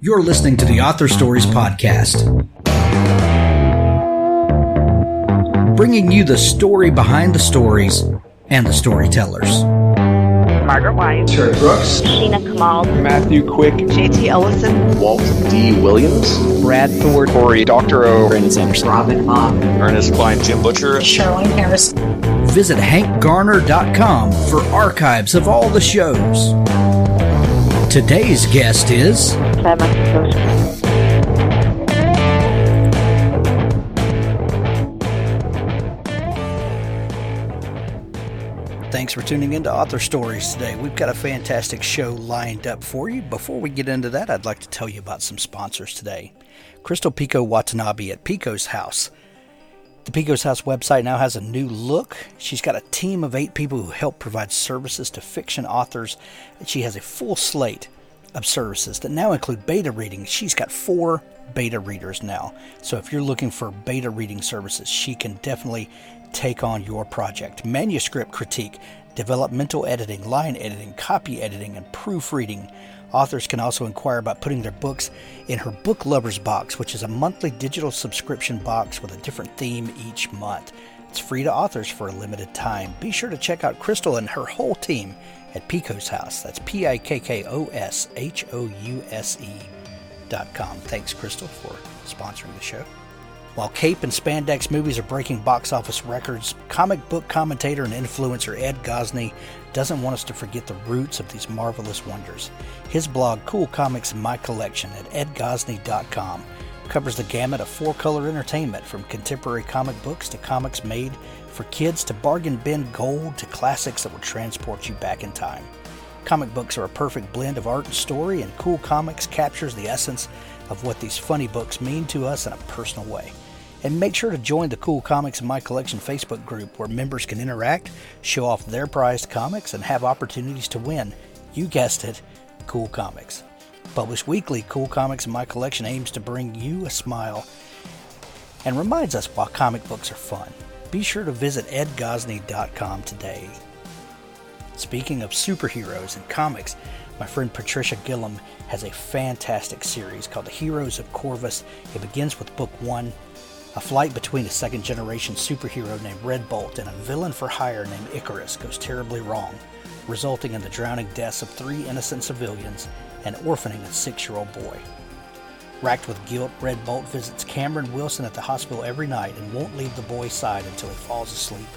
You're listening to the Author Stories Podcast, bringing you the story behind the stories and the storytellers. Margaret White, Terry Brooks, Sheena Kamal, Matthew Quick, J.T. Ellison, Walt D. Williams, Brad Thor, Corey, Dr. O, Brandon Sanderson, Robin Mom, Ernest Klein, Jim Butcher, Sherwin Harris. Visit hankgarner.com for archives of all the shows. Today's guest is Clare Mackintosh. Thanks for tuning in to Author Stories today. We've got a fantastic show lined up for you. Before we get into that, I'd like to tell you about some sponsors today. Crystal Pico Watanabe at Pico's House. The Pico's House website now has a new look. She's got a team of 8 people who help provide services to fiction authors. She has a full slate of services that now include beta reading. She's got 4 beta readers now. So if you're looking for beta reading services, she can definitely take on your project. Manuscript critique, developmental editing, line editing, copy editing, and proofreading. Authors can also inquire about putting their books in her Book Lovers Box, which is a monthly digital subscription box with a different theme each month. It's free to authors for a limited time. Be sure to check out Crystal and her whole team at Pico's House. That's PIKKOSHOUSE.com. Thanks, Crystal, for sponsoring the show. While cape and spandex movies are breaking box office records, comic book commentator and influencer Ed Gosney doesn't want us to forget the roots of these marvelous wonders. His blog, Cool Comics in My Collection at edgosney.com, covers the gamut of 4-color entertainment, from contemporary comic books to comics made for kids to bargain bin gold to classics that will transport you back in time. Comic books are a perfect blend of art and story, and Cool Comics captures the essence of what these funny books mean to us in a personal way. And make sure to join the Cool Comics in My Collection Facebook group, where members can interact, show off their prized comics, and have opportunities to win. You guessed it, Cool Comics. Published weekly, Cool Comics in My Collection aims to bring you a smile and reminds us why comic books are fun. Be sure to visit edgosney.com today. Speaking of superheroes and comics, my friend Patricia Gill has a fantastic series called The Heroes of Corvus. It begins with Book 1, a flight between a second-generation superhero named Red Bolt and a villain for hire named Icarus goes terribly wrong, resulting in the drowning deaths of 3 innocent civilians and orphaning a 6-year-old boy. Racked with guilt, Red Bolt visits Cameron Wilson at the hospital every night and won't leave the boy's side until he falls asleep.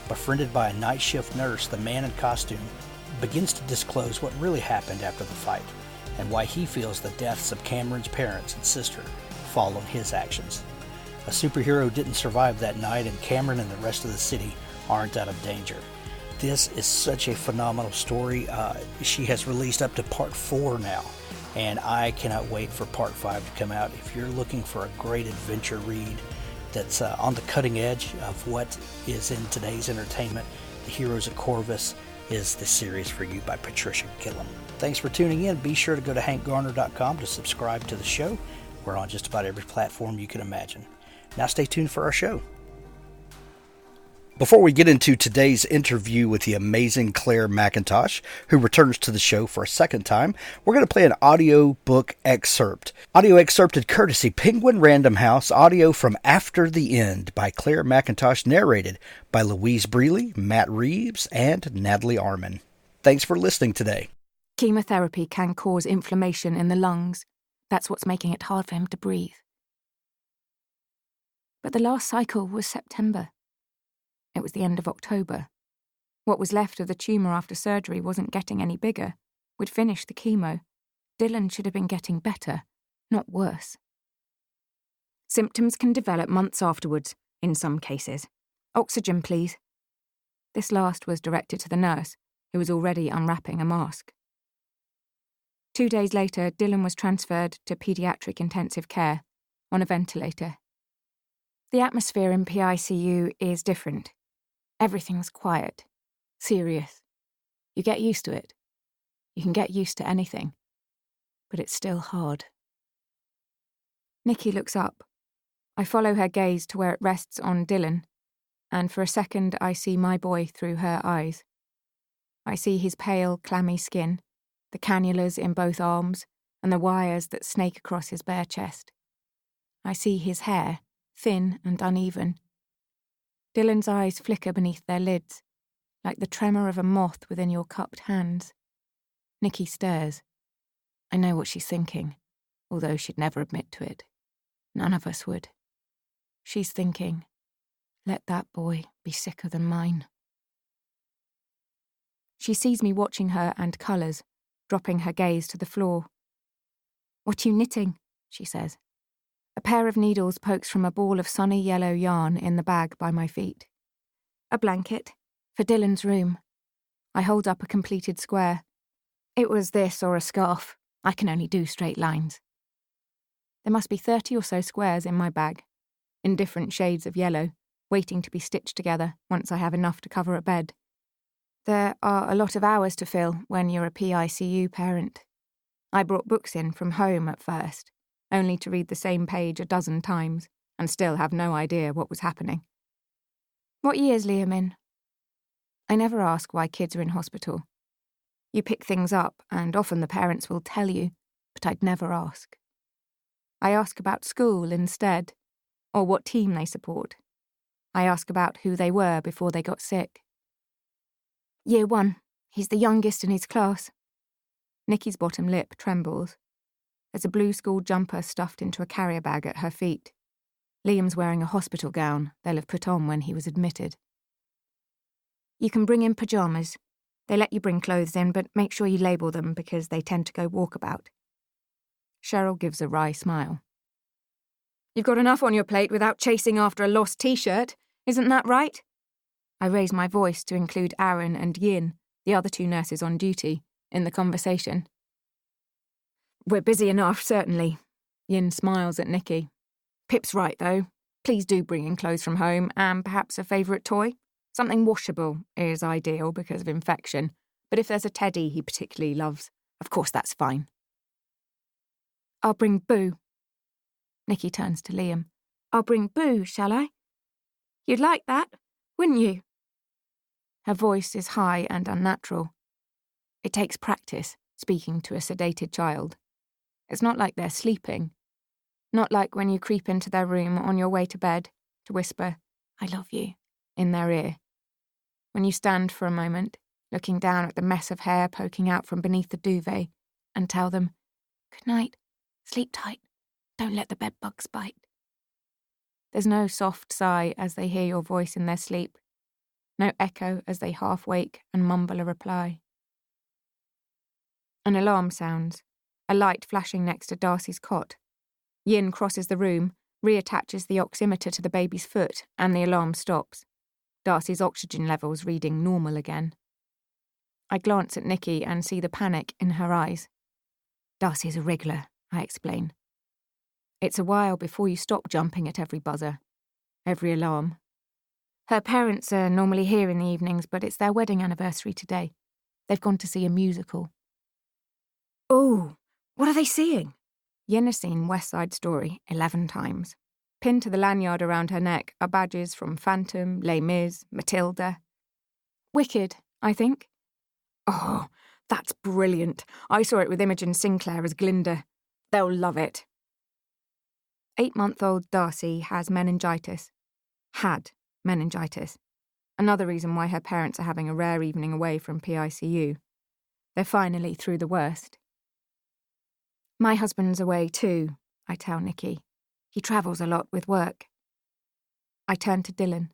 Befriended by a night shift nurse, the man in costume begins to disclose what really happened after the fight and why he feels the deaths of Cameron's parents and sister fall on his actions. A superhero didn't survive that night, and Cameron and the rest of the city aren't out of danger. This is such a phenomenal story. She has released up to part 4 now, and I cannot wait for part 5 to come out. If you're looking for a great adventure read that's on the cutting edge of what is in today's entertainment, The Heroes of Corvus is the series for you by Patricia Gill. Thanks for tuning in. Be sure to go to hankgarner.com to subscribe to the show. We're on just about every platform you can imagine. Now stay tuned for our show. Before we get into today's interview with the amazing Clare Mackintosh, who returns to the show for a second time, we're going to play an audiobook excerpt. Audio excerpted courtesy Penguin Random House, audio from After the End by Clare Mackintosh, narrated by Louise Brealey, Matt Reeves, and Natalie Arman. Thanks for listening today. Chemotherapy can cause inflammation in the lungs. That's what's making it hard for him to breathe. But the last cycle was September. It was the end of October. What was left of the tumour after surgery wasn't getting any bigger. We'd finished the chemo. Dylan should have been getting better, not worse. Symptoms can develop months afterwards, in some cases. Oxygen, please. This last was directed to the nurse, who was already unwrapping a mask. 2 days later, Dylan was transferred to paediatric intensive care on a ventilator. The atmosphere in PICU is different. Everything's quiet, serious. You get used to it. You can get used to anything, but it's still hard. Nikki looks up. I follow her gaze to where it rests on Dylan, and for a second I see my boy through her eyes. I see his pale, clammy skin, the cannulas in both arms, and the wires that snake across his bare chest. I see his hair, thin and uneven. Dylan's eyes flicker beneath their lids, like the tremor of a moth within your cupped hands. Nikki stirs. I know what she's thinking, although she'd never admit to it. None of us would. She's thinking, let that boy be sicker than mine. She sees me watching her and colours, dropping her gaze to the floor. What are you knitting? She says. A pair of needles pokes from a ball of sunny yellow yarn in the bag by my feet. A blanket, for Dylan's room. I hold up a completed square. It was this or a scarf. I can only do straight lines. There must be 30 or so squares in my bag, in different shades of yellow, waiting to be stitched together once I have enough to cover a bed. There are a lot of hours to fill when you're a PICU parent. I brought books in from home at first, only to read the same page a dozen times and still have no idea what was happening. What year's Liam in? I never ask why kids are in hospital. You pick things up, and often the parents will tell you, but I'd never ask. I ask about school instead, or what team they support. I ask about who they were before they got sick. Year 1. He's the youngest in his class. Nikki's bottom lip trembles. There's a blue school jumper stuffed into a carrier bag at her feet. Liam's wearing a hospital gown they'll have put on when he was admitted. You can bring in pyjamas. They let you bring clothes in, but make sure you label them because they tend to go walkabout. Cheryl gives a wry smile. You've got enough on your plate without chasing after a lost t-shirt, isn't that right? I raise my voice to include Aaron and Yin, the other 2 nurses on duty, in the conversation. We're busy enough, certainly. Yin smiles at Nikki. Pip's right, though. Please do bring in clothes from home and perhaps a favourite toy. Something washable is ideal because of infection, but if there's a teddy he particularly loves, of course that's fine. I'll bring Boo. Nikki turns to Liam. I'll bring Boo, shall I? You'd like that, wouldn't you? Her voice is high and unnatural. It takes practice, speaking to a sedated child. It's not like they're sleeping. Not like when you creep into their room on your way to bed to whisper, I love you, in their ear. When you stand for a moment, looking down at the mess of hair poking out from beneath the duvet, and tell them, good night, sleep tight, don't let the bed bugs bite. There's no soft sigh as they hear your voice in their sleep, no echo as they half wake and mumble a reply. An alarm sounds, a light flashing next to Darcy's cot. Yin crosses the room, reattaches the oximeter to the baby's foot, and the alarm stops. Darcy's oxygen levels reading normal again. I glance at Nikki and see the panic in her eyes. Darcy's a wriggler, I explain. It's a while before you stop jumping at every buzzer, every alarm. Her parents are normally here in the evenings, but it's their wedding anniversary today. They've gone to see a musical. Oh, what are they seeing? Yen has seen West Side Story 11 times. Pinned to the lanyard around her neck are badges from Phantom, Les Mis, Matilda. Wicked, I think. Oh, that's brilliant. I saw it with Imogen Sinclair as Glinda. They'll love it. 8-month-old Darcy has meningitis. Had meningitis. Another reason why her parents are having a rare evening away from PICU. They're finally through the worst. My husband's away too, I tell Nikki. He travels a lot with work. I turn to Dylan.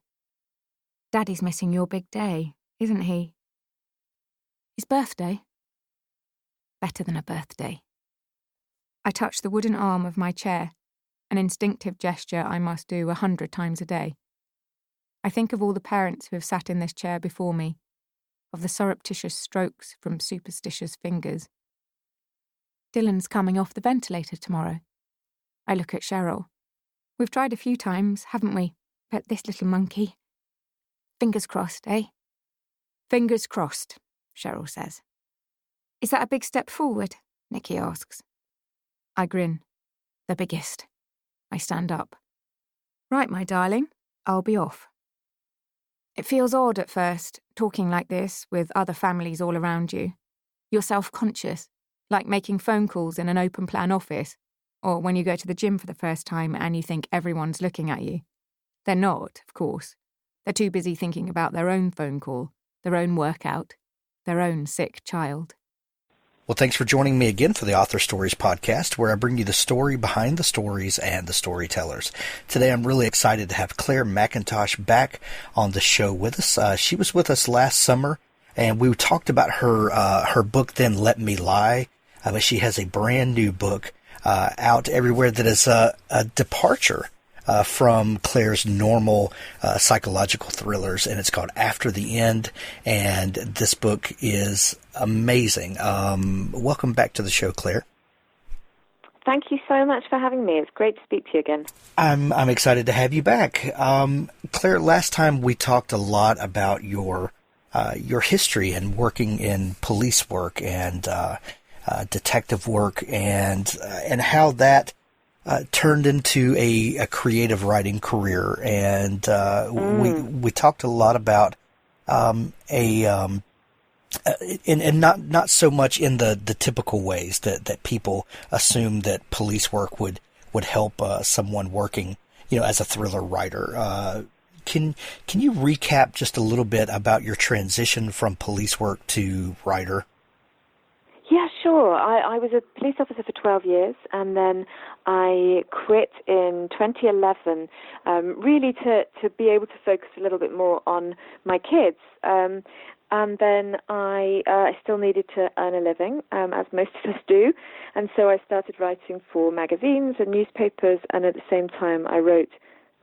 Daddy's missing your big day, isn't he? His birthday? Better than a birthday. I touch the wooden arm of my chair, an instinctive gesture I must do 100 times a day. I think of all the parents who have sat in this chair before me, of the surreptitious strokes from superstitious fingers. Dylan's coming off the ventilator tomorrow. I look at Cheryl. We've tried a few times, haven't we? But this little monkey. Fingers crossed, eh? Fingers crossed, Cheryl says. Is that a big step forward? Nikki asks. I grin. The biggest. I stand up. Right, my darling, I'll be off. It feels odd at first, talking like this with other families all around you. You're self-conscious. like making phone calls in an open-plan office, or when you go to the gym for the first time and you think everyone's looking at you. They're not, of course. They're too busy thinking about their own phone call, their own workout, their own sick child. Well, thanks for joining me again for the Author Stories podcast, where I bring you the story behind the stories and the storytellers. Today, I'm really excited to have Clare Mackintosh back on the show with us. She was with us last summer, and we talked about her book, Then Let Me Lie. But she has a brand new book out everywhere that is a departure from Clare's normal psychological thrillers, and it's called After the End, and this book is amazing. Welcome back to the show, Clare. Thank you so much for having me. It's great to speak to you again. I'm excited to have you back. Clare, last time we talked a lot about your history and working in police work and detective work and how that turned into a creative writing career, and we talked a lot about and not so much in the typical ways that people assume that police work would help someone working, as a thriller writer. Can you recap just a little bit about your transition from police work to writer? Yeah, sure. I was a police officer for 12 years, and then I quit in 2011, really to be able to focus a little bit more on my kids. And then I still needed to earn a living, as most of us do, and so I started writing for magazines and newspapers, and at the same time I wrote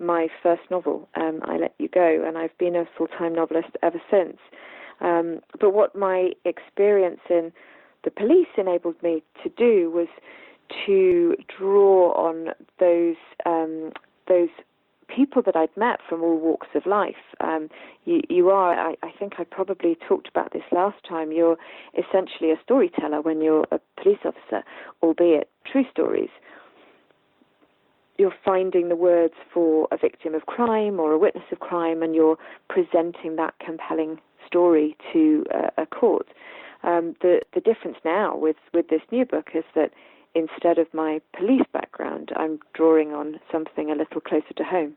my first novel, I Let You Go, and I've been a full-time novelist ever since. But what my experience in the police enabled me to do was to draw on those people that I'd met from all walks of life. You are, I think I probably talked about this last time, you're essentially a storyteller when you're a police officer, albeit true stories. You're finding the words for a victim of crime or a witness of crime, and you're presenting that compelling story to a court. The difference now with this new book is that instead of my police background, I'm drawing on something a little closer to home.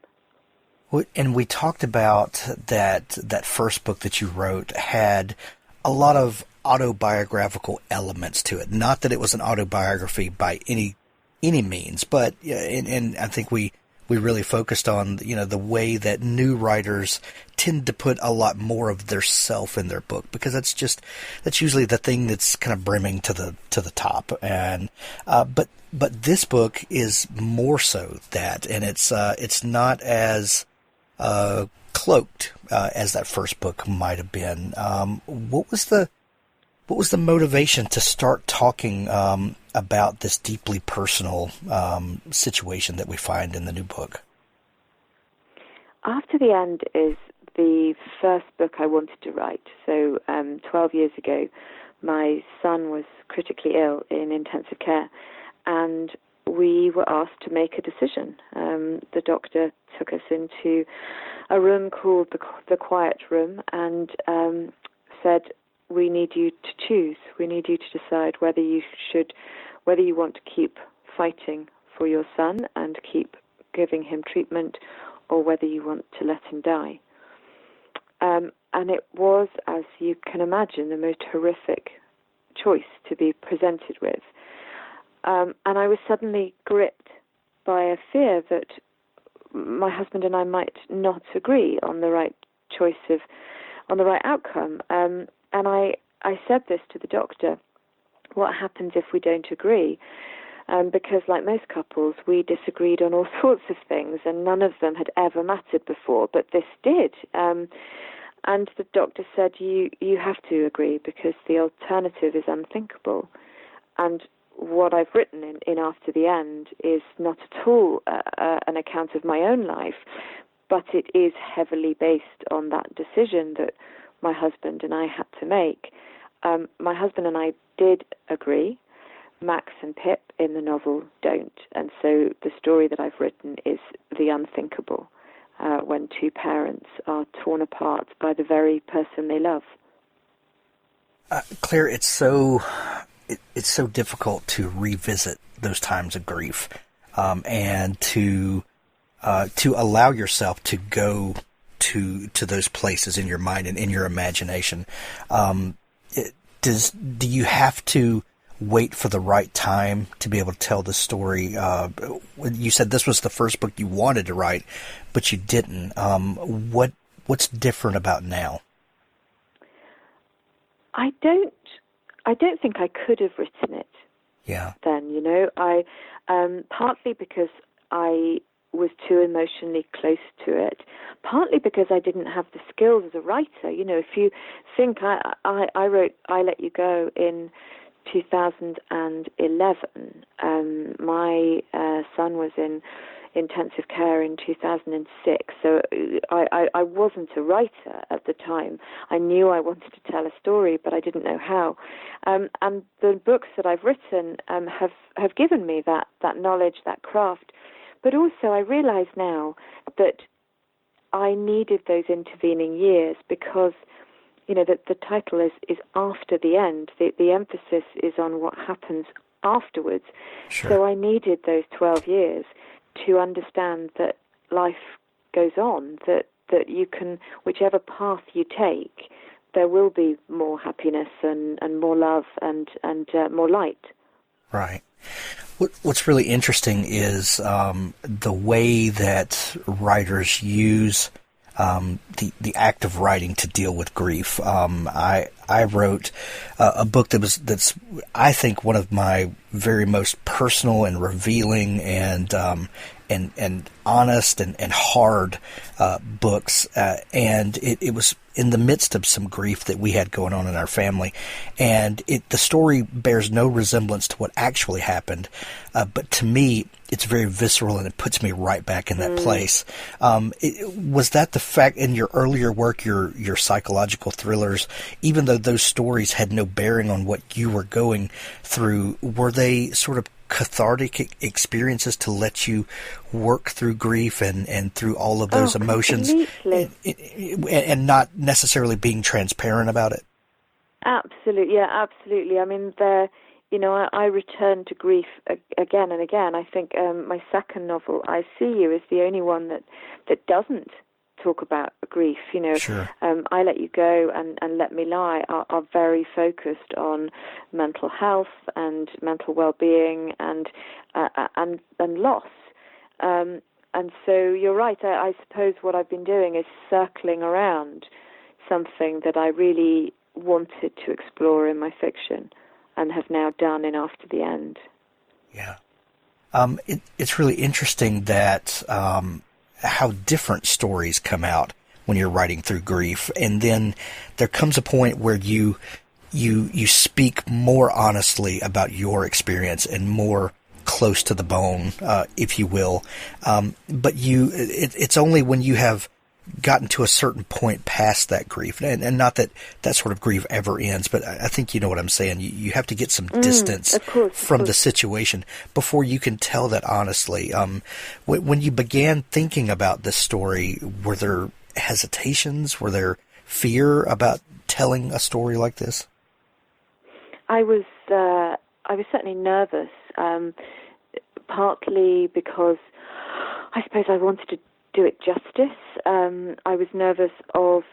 And we talked about that first book that you wrote had a lot of autobiographical elements to it. Not that it was an autobiography by any means, but and I think we really focused on the way that new writers tend to put a lot more of their self in their book, because that's usually the thing that's kind of brimming to the top. And but this book is more so that, and it's not as cloaked as that first book might have been. What was the motivation to start talking about this deeply personal situation that we find in the new book? After the End is the first book I wanted to write. So 12 years ago, my son was critically ill in intensive care, and we were asked to make a decision. The doctor took us into a room called the Quiet Room and said, we need you to choose. We need you to decide whether you want to keep fighting for your son and keep giving him treatment, or whether you want to let him die. And it was, as you can imagine, the most horrific choice to be presented with. And I was suddenly gripped by a fear that my husband and I might not agree on the right on the right outcome. And I said this to the doctor: what happens if we don't agree? Because like most couples, we disagreed on all sorts of things, and none of them had ever mattered before, but this did. And the doctor said, you have to agree, because the alternative is unthinkable. And what I've written in After the End is not at all an account of my own life, but it is heavily based on that decision that my husband and I had to make. My husband and I did agree. Max and Pip in the novel don't. And so the story that I've written is the unthinkable, when two parents are torn apart by the very person they love. Clare, it's so it's so difficult to revisit those times of grief, and to allow yourself to go to those places in your mind and in your imagination. Do you have to wait for the right time to be able to tell the story? You said this was the first book you wanted to write, but you didn't. What's different about now? I don't think I could have written it. Yeah. Then, I partly because I was too emotionally close to it, partly because I didn't have the skills as a writer. If you think I wrote I Let You Go in 2011. My son was in intensive care in 2006, so I wasn't a writer at the time. I knew I wanted to tell a story, but I didn't know how. And the books that I've written have given me that knowledge, that craft. But also I realize now that I needed those intervening years because, that the title is After the End. The emphasis is on what happens afterwards. Sure. So I needed those 12 years to understand that life goes on, that you can, whichever path you take, there will be more happiness and more love and more light. Right. What's really interesting is the way that writers use the act of writing to deal with grief. I wrote a book that's I think one of my very most personal and revealing and honest and hard books, and it was in the midst of some grief that we had going on in our family, and the story bears no resemblance to what actually happened, but to me it's very visceral and it puts me right back in that place. Was that the fact in your earlier work, your psychological thrillers, even though those stories had no bearing on what you were going through, were they sort of cathartic experiences to let you work through grief and through all of those emotions, and not necessarily being transparent about it? Absolutely, yeah, absolutely. I mean, I return to grief again and again. I think my second novel, I See You, is the only one that doesn't talk about grief. Sure. I Let You Go and Let Me Lie are very focused on mental health and mental well-being and loss. And so you're right. I suppose what I've been doing is circling around something that I really wanted to explore in my fiction and have now done in After the End. Yeah. It's really interesting that how different stories come out when you're writing through grief, and then there comes a point where you speak more honestly about your experience and more close to the bone, if you will. But it's only when you have gotten to a certain point past that grief, and not that sort of grief ever ends, but I think you know what I'm saying. You have to get some distance from the situation before you can tell that honestly. When you began thinking about this story, were there hesitations? Were there fear about telling a story like this? I was certainly nervous, partly because I suppose I wanted to do it justice. I was nervous of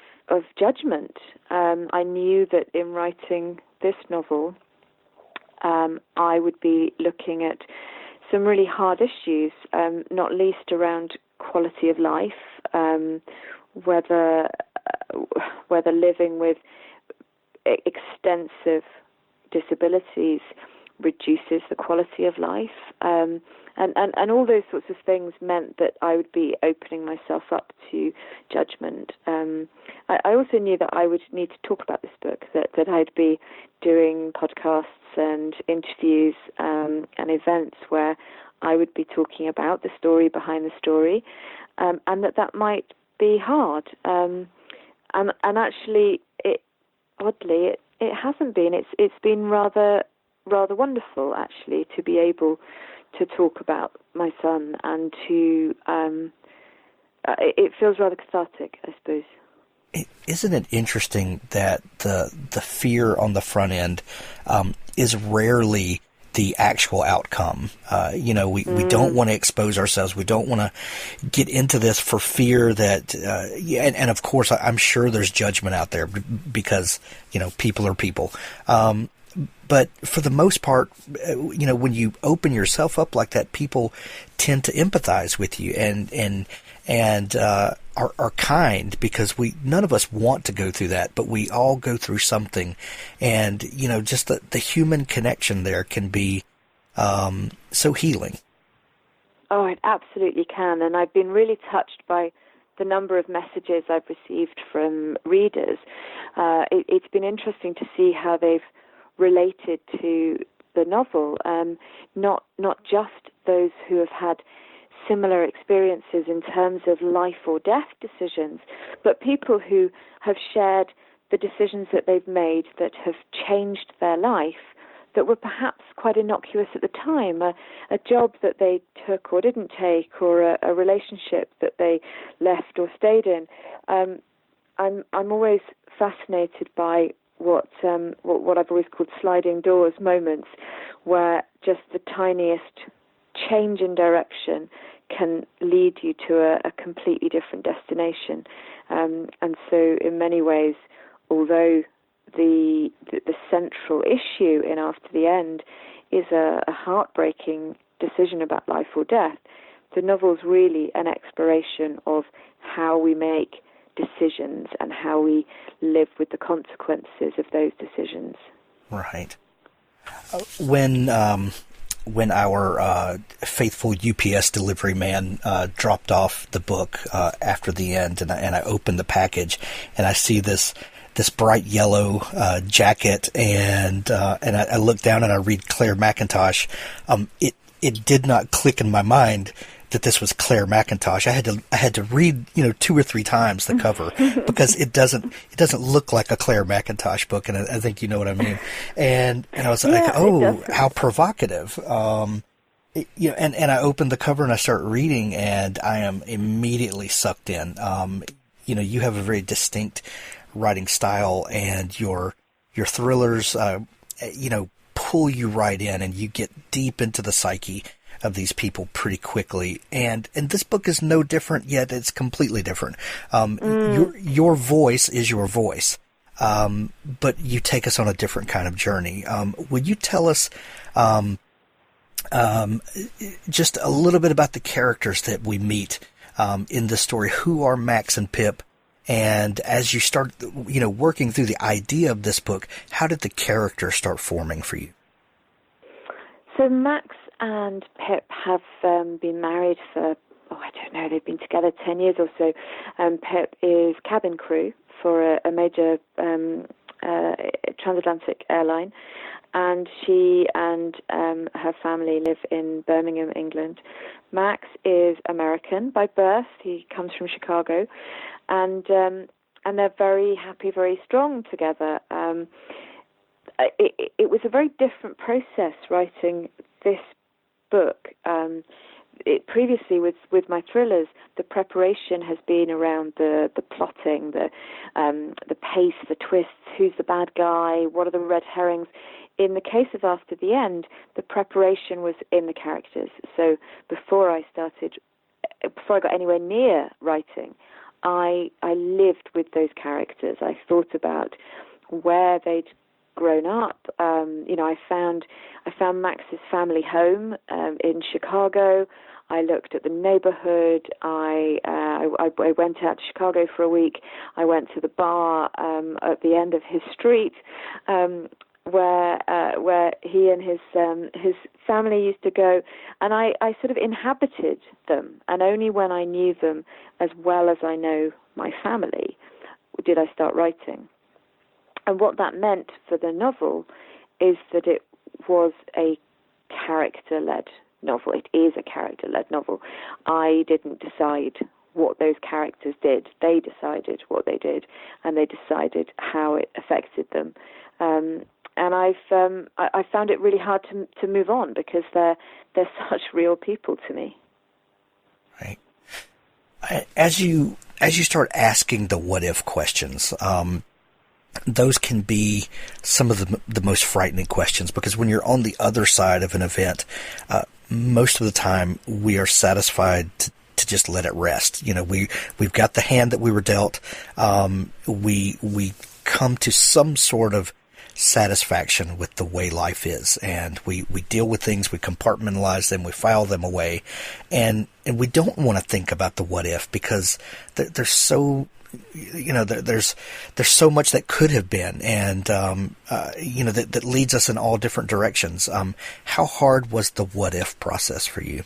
judgment. I knew that in writing this novel, I would be looking at some really hard issues, not least around quality of life, whether living with extensive disabilities reduces the quality of life, and all those sorts of things meant that I would be opening myself up to judgment. I also knew that I would need to talk about this book, that I'd be doing podcasts and interviews and events where I would be talking about the story behind the story, and that might be hard. And actually, oddly, it hasn't been. It's been rather wonderful, actually, to be able to talk about my son and to it feels rather cathartic, I suppose. Isn't it interesting that the fear on the front end is rarely the actual outcome? We don't want to expose ourselves. We don't want to get into this for fear that, and of course, I'm sure there's judgment out there because, people are people. But for the most part, when you open yourself up like that, people tend to empathize with you and are kind, because none of us want to go through that, but we all go through something. And, just the human connection there can be so healing. Oh, it absolutely can. And I've been really touched by the number of messages I've received from readers. It's been interesting to see how they've related to the novel, not just those who have had similar experiences in terms of life or death decisions, but people who have shared the decisions that they've made that have changed their life, that were perhaps quite innocuous at the time, a job that they took or didn't take, or a relationship that they left or stayed in. I'm always fascinated by what I've always called sliding doors moments, where just the tiniest change in direction can lead you to a completely different destination. And so in many ways, although the central issue in After the End is a heartbreaking decision about life or death, the novel's really an exploration of how we make decisions and how we live with the consequences of those decisions. Right. When our faithful UPS delivery man dropped off the book after the end, and I opened the package, and I see this bright yellow jacket, and I look down and I read Clare Mackintosh. It did not click in my mind that this was Clare Mackintosh. I had to read 2 or 3 times the cover because it doesn't look like a Clare Mackintosh book, and I think you know what I mean. And I was like, oh, how provocative. And I opened the cover and I start reading, and I am immediately sucked in. You have a very distinct writing style, and your thrillers pull you right in, and you get deep into the psyche of these people pretty quickly. And this book is no different, yet it's completely different. Your voice is your voice, but you take us on a different kind of journey. Would you tell us just a little bit about the characters that we meet in this story? Who are Max and Pip? And as you start, working through the idea of this book, how did the character start forming for you? So Max and Pip have been married for, I don't know, they've been together 10 years or so. Pip is cabin crew for a major transatlantic airline, and she and her family live in Birmingham, England. Max is American by birth. He comes from Chicago, and they're very happy, very strong together. It was a very different process writing this book. Previously with my thrillers, the preparation has been around the plotting, the pace, the twists, who's the bad guy, what are the red herrings. In the case of After the End, the preparation was in the characters. So before I got anywhere near writing, I lived with those characters. I thought about where they'd grown up. I found Max's family home in Chicago. I looked at the neighborhood. I went out to Chicago for a week. I went to the bar at the end of his street, where he and his family used to go, and I sort of inhabited them. And only when I knew them as well as I know my family did I start writing. And what that meant for the novel is that it was a character-led novel. It is a character-led novel. I didn't decide what those characters did. They decided what they did, and they decided how it affected them. And I found it really hard to move on because they're such real people to me. Right. As you as you start asking the what if questions, those can be some of the most frightening questions, because when you're on the other side of an event, most of the time we are satisfied to just let it rest. We've got the hand that we were dealt. We come to some sort of satisfaction with the way life is, and we deal with things, we compartmentalize them, we file them away, and we don't want to think about the what if, because there's so there's so much that could have been, and that leads us in all different directions. How hard was the what if process for you?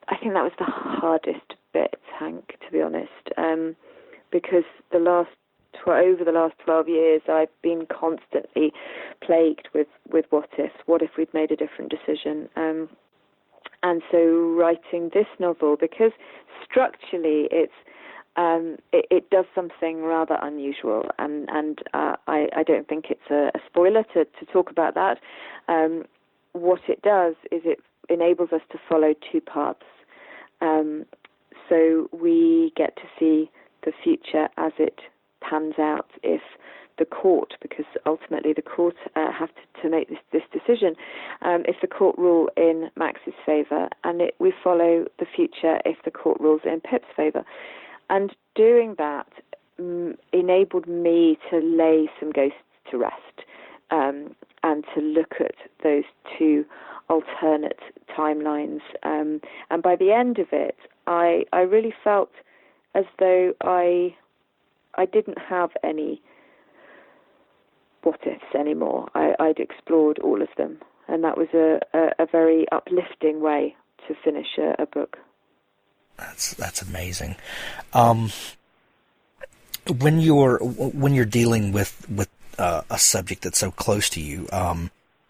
I think that was the hardest bit, Hank, to be honest, because over the last 12 years, I've been constantly plagued with what ifs. What if we'd made a different decision? And so writing this novel, because structurally it does something rather unusual, and I don't think it's a spoiler to talk about that. What it does is it enables us to follow two paths. So we get to see the future as it pans out if the court, because ultimately the court have to make this decision, if the court rule in Max's favour, and we follow the future if the court rules in Pip's favour. And doing that enabled me to lay some ghosts to rest, and to look at those two alternate timelines. And by the end of it, I really felt as though I didn't have any what-ifs anymore. I'd explored all of them, and that was a very uplifting way to finish a book. That's amazing. When you're dealing with a subject that's so close to you,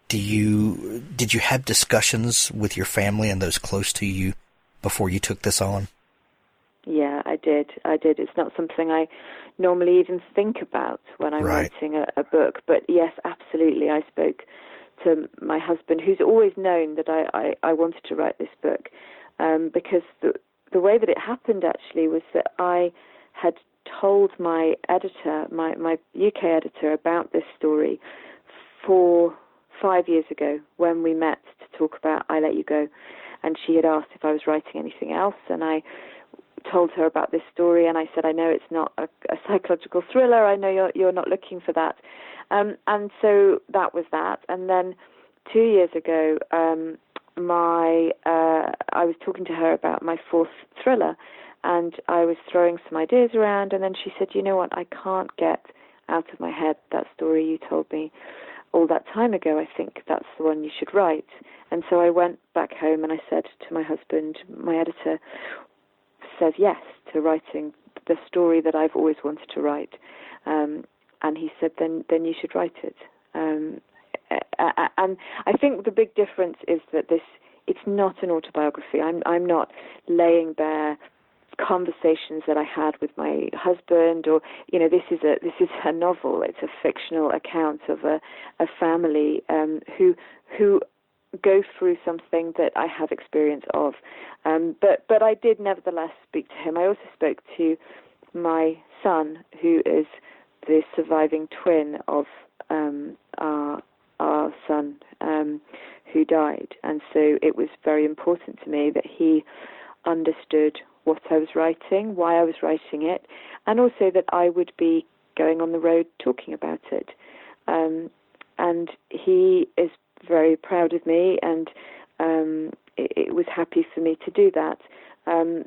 did you have discussions with your family and those close to you before you took this on? Yeah, I did. It's not something I normally even think about when I'm writing a book. But yes, absolutely. I spoke to my husband, who's always known that I wanted to write this book, because the way that it happened actually was that I had told my editor, my UK editor, about this story 5 years ago when we met to talk about I Let You Go. And she had asked if I was writing anything else, and I told her about this story, and I said, I know it's not a psychological thriller, I know you're not looking for that. And so that was that. And then 2 years ago, I was talking to her about my fourth thriller, and I was throwing some ideas around, and then she said, you know what, I can't get out of my head that story you told me all that time ago. I think that's the one you should write. And so I went back home and I said to my husband, my editor says yes to writing the story that I've always wanted to write. And he said, then you should write it. And I think the big difference is that it's not an autobiography. I'm not laying bare conversations that I had with my husband, or this is a novel. It's a fictional account of a family who go through something that I have experience of. But I did nevertheless speak to him. I also spoke to my son, who is the surviving twin of our son who died, and so it was very important to me that he understood what I was writing, why I was writing it, and also that I would be going on the road talking about it. And he is very proud of me, and it was happy for me to do that.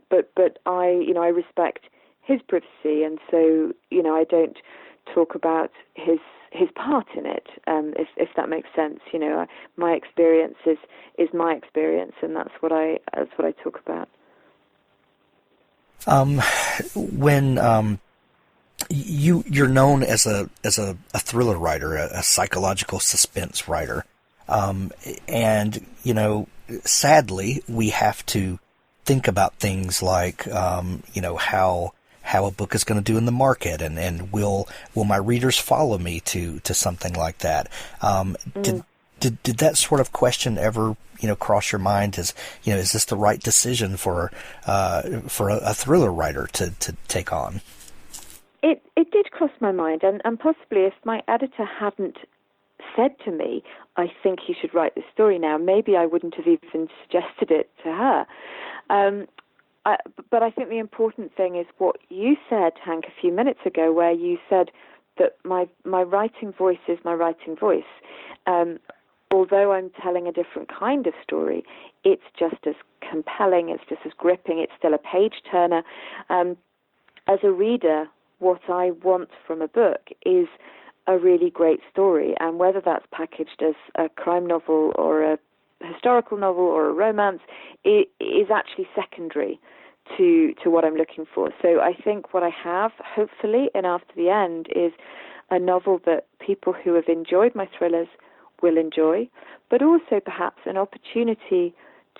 But I respect his privacy, and so I don't talk about his part in it, if that makes sense. My experience is my experience, and that's what I talk about. When you're known as a thriller writer, a psychological suspense writer, and sadly we have to think about things like how a book is going to do in the market, and will my readers follow me to something like that. Did that sort of question ever, cross your mind as, is this the right decision for a thriller writer to take on? It did cross my mind, and possibly if my editor hadn't said to me, I think you should write this story now, maybe I wouldn't have even suggested it to her. But I think the important thing is what you said, Hank, a few minutes ago, where you said that my writing voice is my writing voice. Although I'm telling a different kind of story, it's just as compelling, it's just as gripping, it's still a page-turner. As a reader, what I want from a book is a really great story, and whether that's packaged as a crime novel or a historical novel or a romance, it is actually secondary to what I'm looking for. So I think what I have, hopefully, in After the End, is a novel that people who have enjoyed my thrillers will enjoy, but also perhaps an opportunity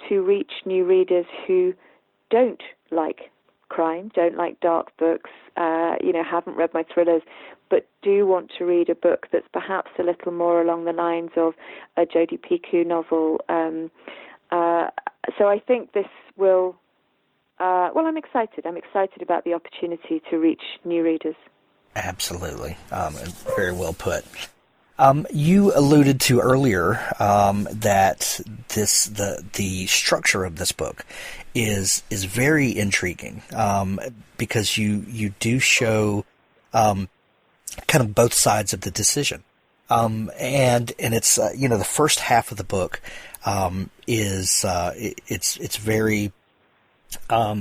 to reach new readers who don't like crime, don't like dark books, haven't read my thrillers, but do want to read a book that's perhaps a little more along the lines of a Jodi Picoult novel. So I think this will... I'm excited. I'm excited about the opportunity to reach new readers. Absolutely. Very well put. You alluded to earlier that the structure of this book is very intriguing because you do show kind of both sides of the decision, and it's the first half of the book is it's very how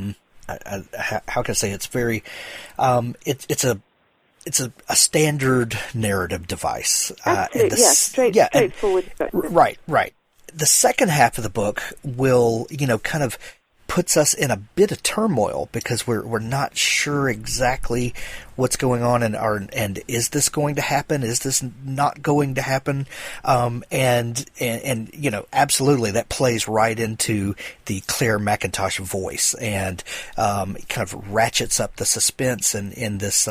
can I say, it's very it's a standard narrative device. Absolutely, straightforward. Right. The second half of the book will, kind of puts us in a bit of turmoil because we're not sure exactly what's going on and is this going to happen? Is this not going to happen? And absolutely that plays right into the Clare Mackintosh voice and kind of ratchets up the suspense in this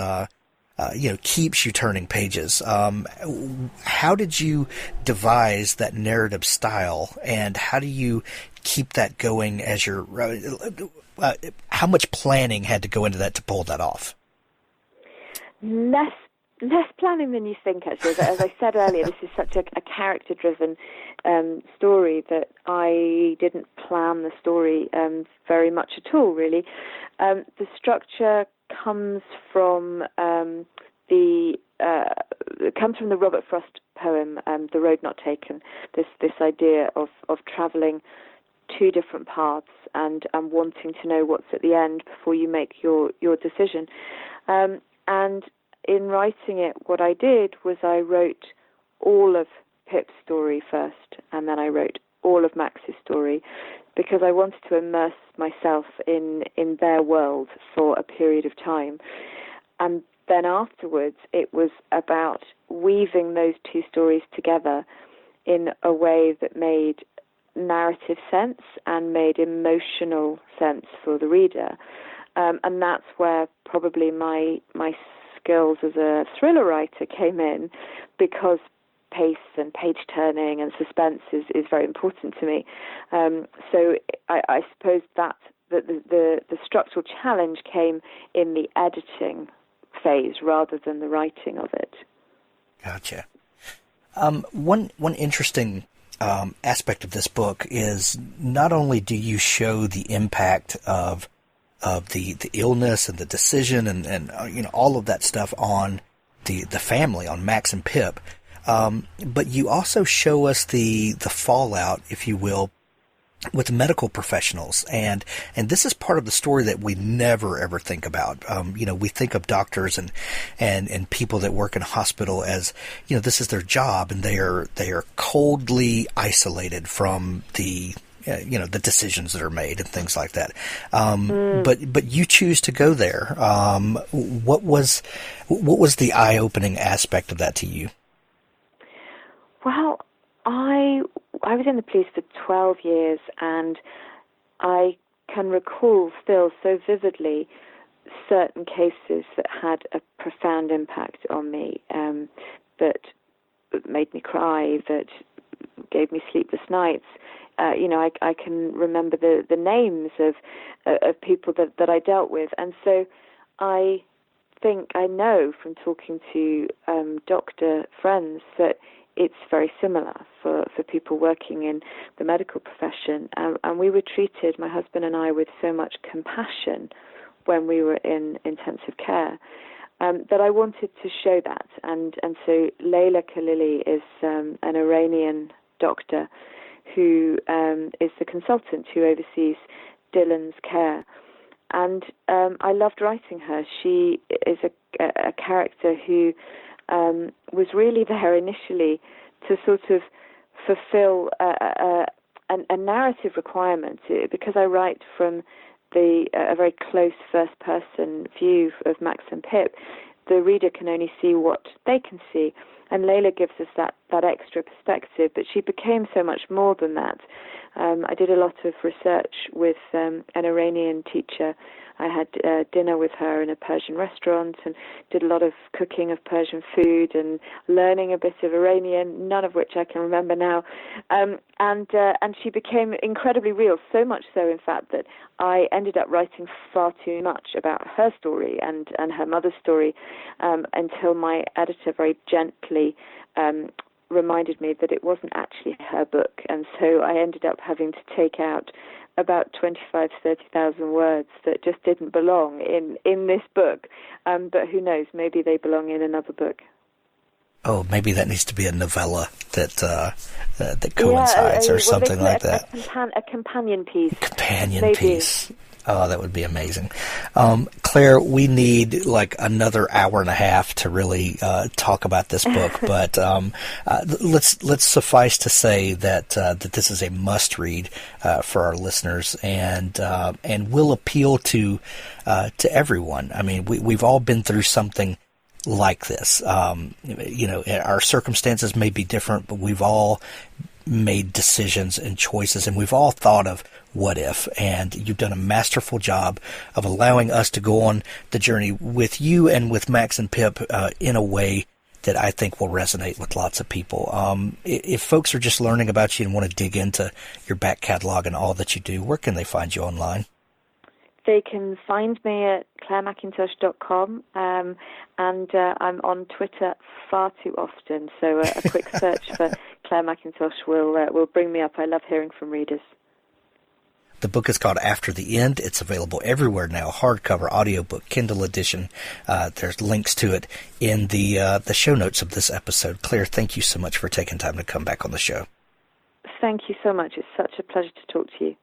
keeps you turning pages. How did you devise that narrative style, and how do you keep that going as you're... how much planning had to go into that to pull that off? Less planning than you think, actually. As I said earlier, this is such a character-driven story that I didn't plan the story very much at all, really. The structure comes from the Robert Frost poem, The Road Not Taken. This idea of travelling two different paths and wanting to know what's at the end before you make your decision. And in writing it, what I did was I wrote all of Pip's story first, and then I wrote all of Max's story, because I wanted to immerse myself in their world for a period of time. And then afterwards, it was about weaving those two stories together in a way that made narrative sense and made emotional sense for the reader. And that's where probably my skills as a thriller writer came in, because pace and page turning and suspense is very important to me. So I suppose that the structural challenge came in the editing phase rather than the writing of it. Gotcha. One interesting aspect of this book is not only do you show the impact of the illness and the decision and all of that stuff on the family, on Max and Pip, but you also show us the fallout, if you will, with medical professionals, and this is part of the story that we never ever think about. We think of doctors and people that work in a hospital as, this is their job, and they are coldly isolated from the the decisions that are made and things like that. But you choose to go there. What was the eye-opening aspect of that to you? Well, I was in the police for 12 years, and I can recall still so vividly certain cases that had a profound impact on me, that made me cry, that gave me sleepless nights. I can remember the names of people that I dealt with. And so I think I know from talking to doctor friends that it's very similar for people working in the medical profession. And we were treated, my husband and I, with so much compassion when we were in intensive care that I wanted to show that. And so Layla Khalili is an Iranian doctor who is the consultant who oversees Dylan's care. And I loved writing her. She is a character who was really there initially to sort of fulfill a narrative requirement, because I write from a very close first-person view of Max and Pip. The reader can only see what they can see, and Layla gives us that extra perspective, but she became so much more than that. I did a lot of research with an Iranian teacher. I had dinner with her in a Persian restaurant and did a lot of cooking of Persian food and learning a bit of Iranian, none of which I can remember now. And she became incredibly real, so much so, in fact, that I ended up writing far too much about her story and her mother's story until my editor very gently reminded me that it wasn't actually her book, and so I ended up having to take out about 25,000 to 30,000 words that just didn't belong in this book. But who knows? Maybe they belong in another book. Oh, maybe that needs to be a novella that coincides or something like that. A companion piece. Companion piece. Oh, that would be amazing. Claire, we need like another hour and a half to really talk about this book, but let's suffice to say that this is a must-read for our listeners, and will appeal to everyone. I mean, we've all been through something like this. Our circumstances may be different, but we've all made decisions and choices, and we've all thought of what if, and you've done a masterful job of allowing us to go on the journey with you and with Max and Pip in a way that I think will resonate with lots of people. If folks are just learning about you and want to dig into your back catalog and all that you do, where can they find you online? They can find me at ClareMackintosh.com, and I'm on Twitter far too often, so a quick search for Clare Mackintosh will bring me up. I love hearing from readers. The book is called After the End. It's available everywhere now, hardcover, audiobook, Kindle edition. There's links to it in the show notes of this episode. Claire, thank you so much for taking time to come back on the show. Thank you so much. It's such a pleasure to talk to you.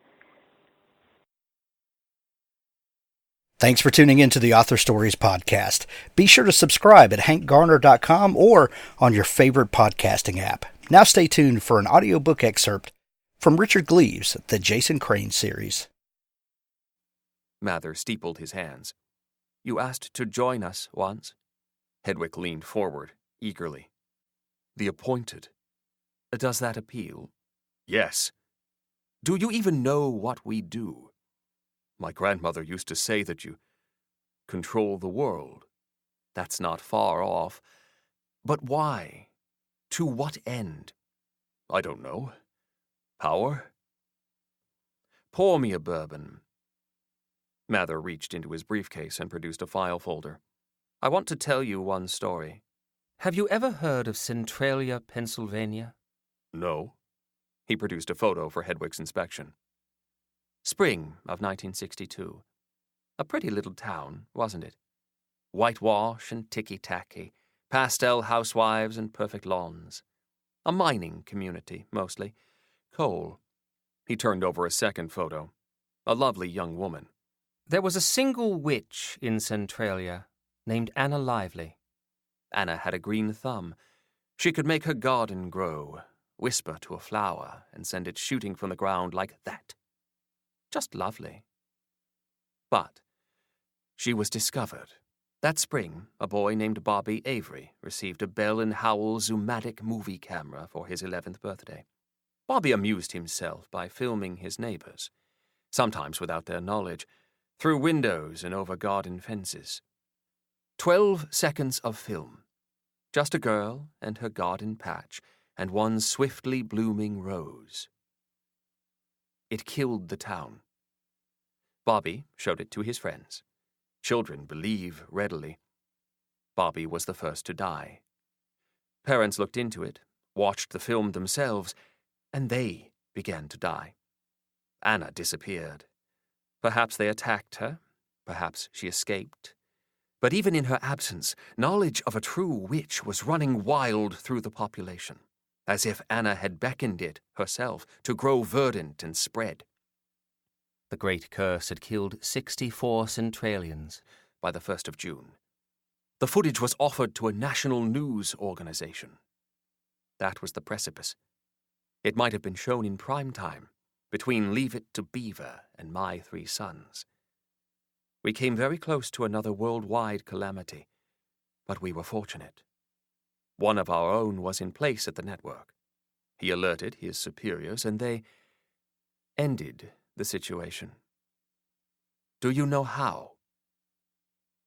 Thanks for tuning in to the Author Stories podcast. Be sure to subscribe at hankgarner.com or on your favorite podcasting app. Now stay tuned for an audiobook excerpt from Richard Gleaves, the Jason Crane series. Mather steepled his hands. "You asked to join us once?" Hedwig leaned forward, eagerly. "The Appointed. Does that appeal?" "Yes." "Do you even know what we do?" "My grandmother used to say that you control the world. That's not far off. But why? To what end?" "I don't know. Power?" "Pour me a bourbon." Mather reached into his briefcase and produced a file folder. "I want to tell you one story. Have you ever heard of Centralia, Pennsylvania?" "No." He produced a photo for Hedwig's inspection. Spring of 1962. A pretty little town, wasn't it? Whitewash and ticky-tacky, pastel housewives and perfect lawns. A mining community, mostly. Coal. He turned over a second photo. A lovely young woman. There was a single witch in Centralia named Anna Lively. Anna had a green thumb. She could make her garden grow, whisper to a flower, and send it shooting from the ground like that. Just lovely. But she was discovered. That spring, a boy named Bobby Avery received a Bell & Howell Zoomatic movie camera for his 11th birthday. Bobby amused himself by filming his neighbors, sometimes without their knowledge, through windows and over garden fences. 12 seconds of film. Just a girl and her garden patch, and one swiftly blooming rose. It killed the town. Bobby showed it to his friends. Children believe readily. Bobby was the first to die. Parents looked into it, watched the film themselves, and they began to die. Anna disappeared. Perhaps they attacked her. Perhaps she escaped. But even in her absence, knowledge of a true witch was running wild through the population, as if Anna had beckoned it herself to grow verdant and spread. The great curse had killed 64 Centralians by the 1st of June. The footage was offered to a national news organization. That was the precipice. It might have been shown in prime time, between Leave It to Beaver and My Three Sons. We came very close to another worldwide calamity, but we were fortunate. One of our own was in place at the network. He alerted his superiors, and they ended the situation. Do you know how?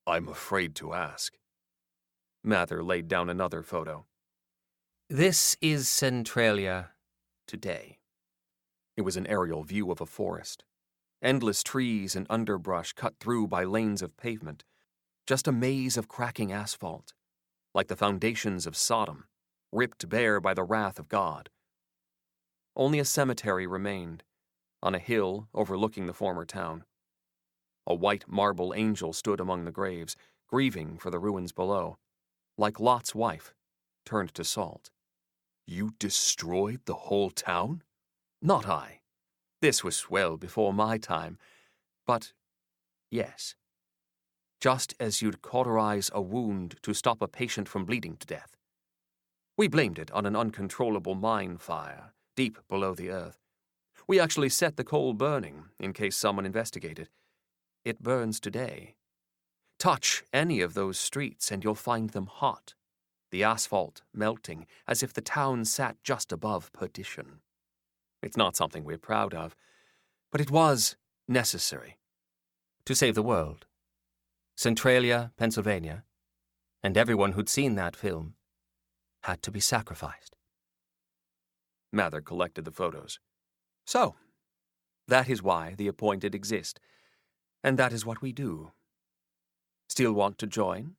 I'm afraid to ask. Mather laid down another photo. This is Centralia today. It was an aerial view of a forest. Endless trees and underbrush cut through by lanes of pavement. Just a maze of cracking asphalt, like the foundations of Sodom, ripped bare by the wrath of God. Only a cemetery remained, on a hill overlooking the former town. A white marble angel stood among the graves, grieving for the ruins below, like Lot's wife, turned to salt. You destroyed the whole town? Not I. This was well before my time. But, yes. Just as you'd cauterize a wound to stop a patient from bleeding to death. We blamed it on an uncontrollable mine fire, deep below the earth. We actually set the coal burning, in case someone investigated. It burns today. Touch any of those streets and you'll find them hot, the asphalt melting as if the town sat just above perdition. It's not something we're proud of, but it was necessary to save the world. Centralia, Pennsylvania, and everyone who'd seen that film had to be sacrificed. Mather collected the photos. So, that is why the appointed exist, and that is what we do. Still want to join?